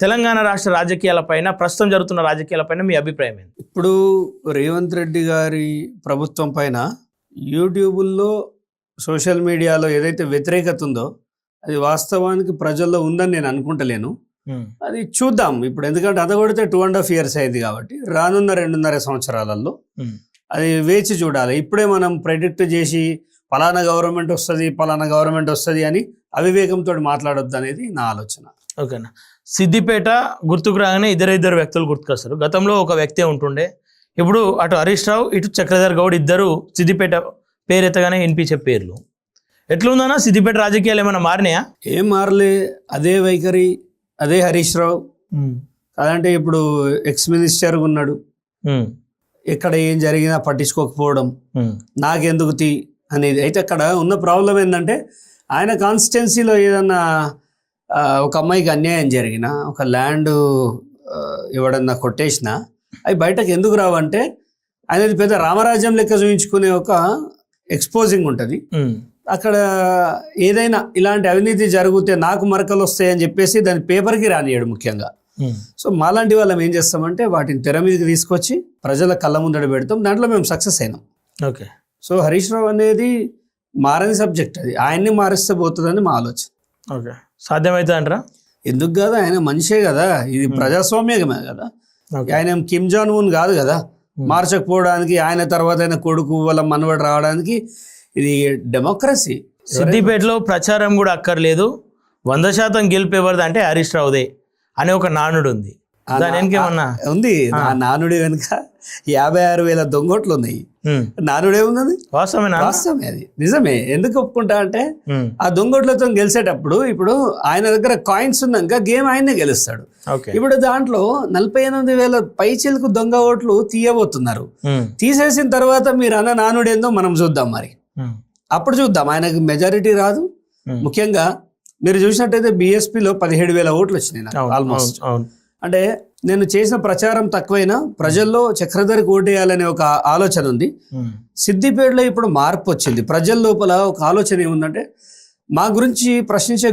తెలంగాణ రాష్ట్ర రాజకీయాలపైన ప్రస్తుతం జరుగుతున్న రాజకీయాలపైన మీ అభిప్రాయం ఏంటి? ఇప్పుడు రేవంత్ రెడ్డి గారి ప్రభుత్వం పైన యూట్యూబుల్లో సోషల్ మీడియాలో ఏదైతే వ్యతిరేకత ఉందో అది వాస్తవానికి ప్రజల్లో ఉందని నేను అనుకుంటలేను. అది చూద్దాం ఇప్పుడు, ఎందుకంటే అదగొడితే 2.5 years అయింది కాబట్టి రానున్న 2.5 సంవత్సరాలలో అది వేచి చూడాలి. ఇప్పుడే మనం ప్రెడిక్ట్ చేసి పలానా గవర్నమెంట్ వస్తుంది అని అవివేకంతో మాట్లాడొద్దు అనేది నా ఆలోచన. ఓకేనా. సిద్దిపేట గుర్తుకు రాగానే ఇద్దరు వ్యక్తులు గుర్తుకొస్తారు. గతంలో ఒక వ్యక్తే ఉంటుండే, ఇప్పుడు అటు హరీష్ రావు ఇటు చక్రధర్ గౌడ్ ఇద్దరు సిద్దిపేట పేరెత్తగానే వినిపించే పేర్లు. ఎట్లుందన్నా సిద్దిపేట రాజకీయాలు ఏమైనా మారినాయా? ఏం మారలే, అదే వైఖరి, అదే హరీష్ రావు. కాదంటే ఇప్పుడు ఎక్స్ మినిస్టర్ ఉన్నాడు, ఎక్కడ ఏం జరిగినా పట్టించుకోకపోవడం, నాకెందుకు తీ అనేది. అయితే అక్కడ ఉన్న ప్రాబ్లం ఏంటంటే ఆయన కాన్స్టిట్యున్సీలో ఏదన్నా ఒక అమ్మాయికి అన్యాయం జరిగినా, ఒక ల్యాండ్ ఎవడన్నా కొట్టేసినా అవి బయటకు ఎందుకు రావంటే ఆయనది పెద్ద రామరాజ్యం లెక్క చూపించుకునే ఒక ఎక్స్పోజింగ్ ఉంటుంది. అక్కడ ఏదైనా ఇలాంటి అవినీతి జరిగితే నాకు మరకలు వస్తాయని చెప్పేసి దాని పేపర్కి రానియాడు ముఖ్యంగా. సో మాలాంటి వాళ్ళం ఏం చేస్తామంటే వాటిని తెర మీదకి తీసుకొచ్చి ప్రజల కళ్ళ ముందడ పెడతాం. దాంట్లో మేము సక్సెస్ అయినాం. ఓకే. సో హరీష్ రావు అనేది మారని సబ్జెక్ట్, అది ఆయన్ని మారిస్తే పోతుందని మా ఆలోచన. ఓకే, సాధ్యమవుతుంది అంటారా? ఎందుకు కాదు, ఆయన మనిషే కదా, ఇది ప్రజాస్వామ్యమే కదా. ఆయన కిమ్ జాన్ ఉన్ కాదు కదా మార్చకపోవడానికి, ఆయన తర్వాత ఆయన కొడుకు వాళ్ళ మనవడు రావడానికి. ఇది డెమోక్రసీ. సిద్దిపేటలో ప్రచారం కూడా అక్కర్లేదు, 100% గెలిపేవారు అంటే హరీష్ రావుదే అనే ఒక నానుడు ఉంది. దాని వెనకేమన్నా ఉంది. ఆ నానుడి వెనుక 56,000 దొంగోట్లు ఉన్నాయి. నానుడే ఉన్నది వాస్తవమే, అది నిజమే. ఎందుకు ఒప్పుకుంటా అంటే ఆ దొంగోట్లతో గెలిచేటప్పుడు ఇప్పుడు ఆయన దగ్గర కాయిన్స్ ఉన్నాక గేమ్ ఆయనే గెలుస్తాడు. ఇప్పుడు దాంట్లో 48,000 పైచిలకు దొంగ ఓట్లు తీయబోతున్నారు. తీసేసిన తర్వాత మీరు అన్న నానుడేందో మనం చూద్దాం, మరి అప్పుడు చూద్దాం. ఆయనకు మెజారిటీ రాదు. ముఖ్యంగా మీరు చూసినట్టయితే BSPలో 17,000 ఓట్లు వచ్చినాయి నాకు ఆల్మోస్ట్. అంటే నేను చేసిన ప్రచారం తక్కువైనా ప్రజల్లో చక్రధర్కి ఓటేయాలనే ఒక ఆలోచన ఉంది. సిద్దిపేటలో ఇప్పుడు మార్పు వచ్చింది. ప్రజల లోపల ఒక ఆలోచన ఏముందంటే మా గురించి ప్రశ్నించే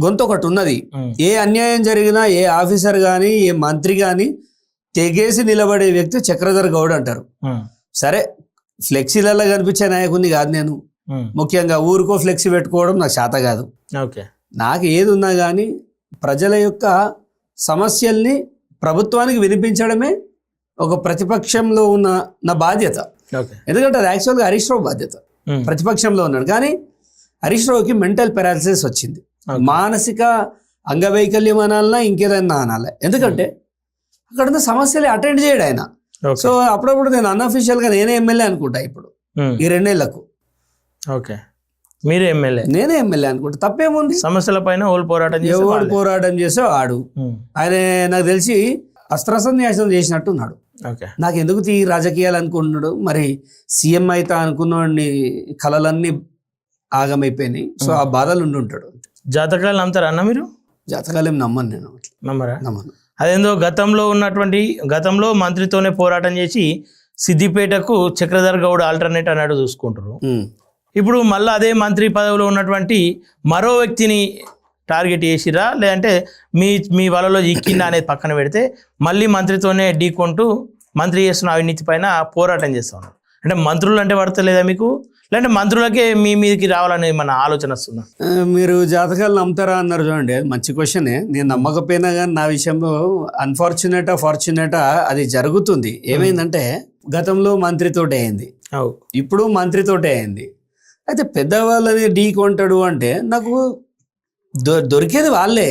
గొంతు ఒకటి ఉన్నది. ఏ అన్యాయం జరిగినా ఏ ఆఫీసర్ కానీ ఏ మంత్రి కానీ తెగేసి నిలబడే వ్యక్తి చక్రధర్ గౌడ్ అంటారు. సరే, ఫ్లెక్సీలలో కనిపించే నాయకుడిని కాదు నేను. ముఖ్యంగా ఊరికో ఫ్లెక్సీ పెట్టుకోవడం నాకు చేత కాదు. నాకు ఏది ఉన్నా కానీ ప్రజల యొక్క సమస్యల్ని ప్రభుత్వానికి వినిపించడమే ఒక ప్రతిపక్షంలో ఉన్న నా బాధ్యత. ఎందుకంటే అది యాక్చువల్గా హరీష్ రావు బాధ్యత. ప్రతిపక్షంలో ఉన్నాడు కానీ హరీష్ రావుకి మెంటల్ పెరాలసిస్ వచ్చింది. మానసిక అంగవైకల్యం అనాలన్నా ఇంకేదన్నా అనాలి. ఎందుకంటే అక్కడ ఉన్న సమస్యలు అటెండ్ చేయడు ఆయన. సో అప్పుడప్పుడు నేను అన్అఫీషియల్గా నేనే ఎమ్మెల్యే అనుకుంటా ఇప్పుడు ఈ 2 ఏళ్లకు. ఓకే, మీరే ఎమ్మెల్యే, నేనే ఎమ్మెల్యే అనుకుంటా. తప్పేముంది? సమస్యల పైన పోరాటం చేసే ఆడు. ఆయన నాకు తెలిసి అస్త్రసన్యాసం చేసినట్టు ఉన్నాడు. నాకు ఎందుకు ఈ రాజకీయాలు అనుకుంటున్నాడు. మరి సీఎం అయితే అనుకున్నవాడిని కళలన్నీ ఆగమైపోయినాయి. సో ఆ బాధలు ఉండుంటాడు. జాతకాలు నమ్ముతారా అన్న మీరు? జాతకాలు ఏం నమ్మను నేను. నమ్మను. అదేందో గతంలో మంత్రితోనే పోరాటం చేసి సిద్దిపేటకు చక్రధర్ గౌడ్ ఆల్టర్నేట్ అన్నాడు చూసుకుంటారు. ఇప్పుడు మళ్ళీ అదే మంత్రి పదవిలో ఉన్నటువంటి మరో వ్యక్తిని టార్గెట్ చేసిరా, లేదంటే మీ వలలో ఇక్కిందా అనేది పక్కన పెడితే మళ్ళీ మంత్రితోనే ఢీకొంటూ మంత్రి చేస్తున్న అవినీతి పైన పోరాటం చేస్తా ఉన్నారు. అంటే మంత్రులు అంటే పడతలేదా మీకు, లేదంటే మంత్రులకే మీ మీదకి రావాలని మన ఆలోచన వస్తుందా? మీరు జాతకాలు నమ్ముతారా అన్నారు చూడండి, మంచి క్వశ్చనే. నేను నమ్మకపోయినా కానీ నా విషయంలో ఫార్చునేటా అది జరుగుతుంది. ఏమైందంటే గతంలో మంత్రితోటే అయింది, ఇప్పుడు మంత్రితోటే అయింది. అయితే పెద్దవాళ్ళని ఢీ కొంటాడు అంటే నాకు దొరికేది వాళ్ళే.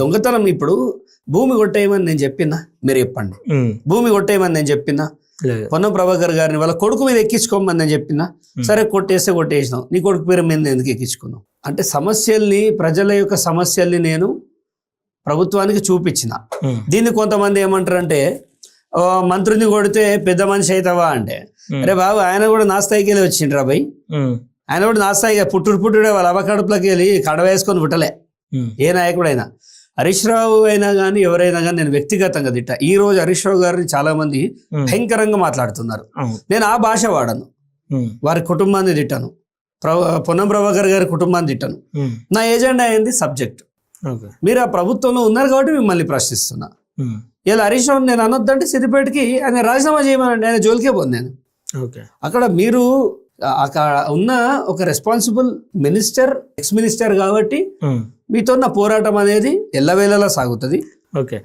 దొంగతనం ఇప్పుడు భూమి కొట్టేయమని నేను చెప్పినా, మీరు చెప్పండి. భూమి కొట్టేయమని నేను చెప్పినా, పొన్నం ప్రభాకర్ గారిని వాళ్ళ కొడుకు మీద ఎక్కించుకోమని నేను చెప్పినా, సరే కొట్టేసినావు, నీ కొడుకు పేరు మీద ఎందుకు ఎక్కించుకున్నావు అంటే సమస్యల్ని, ప్రజల యొక్క సమస్యల్ని నేను ప్రభుత్వానికి చూపించిన. దీన్ని కొంతమంది ఏమంటారంటే మంత్రిని కొడితే పెద్ద మనిషి అవుతావా అంటే, అరే బాబు ఆయన కూడా నా స్థాయికి వెళ్ళి వచ్చిండ్రా భయ్. ఆయన కూడా నా స్థాయిగా పుట్టుడే వాళ్ళ అవకడుపులోకి వెళ్ళి కడ వేసుకొని పుట్టలే ఏ నాయకుడైనా. హరీష్ రావు అయినా కానీ ఎవరైనా కానీ నేను వ్యక్తిగతంగా తిట్టా. ఈ రోజు హరీష్ రావు గారిని చాలా మంది భయంకరంగా మాట్లాడుతున్నారు. నేను ఆ భాష వాడను. వారి కుటుంబాన్ని తిట్టాను, పొన్నం ప్రభాకర్ గారి కుటుంబాన్ని తిట్టాను. నా ఏజెండా అయింది సబ్జెక్ట్. ఓకే. మీరు ఆ ప్రభుత్వంలో ఉన్నారు కాబట్టి మిమ్మల్ని ప్రశ్నిస్తున్నా. ఇలా హరీష్ రావు నేను అనొద్దంటే సిద్దిపేటకి ఆయన రాజీనామా చేయమనండి, ఆయన జోలికే పోను నేను. ఓకే. అక్కడ మీరు అక్కడ ఉన్న ఒక రెస్పాన్సిబుల్ మినిస్టర్, ఎక్స్ మినిస్టర్ కాబట్టి మీతో నా పోరాటం అనేది ఎల్లవేళలా సాగుతుంది. ఓకే.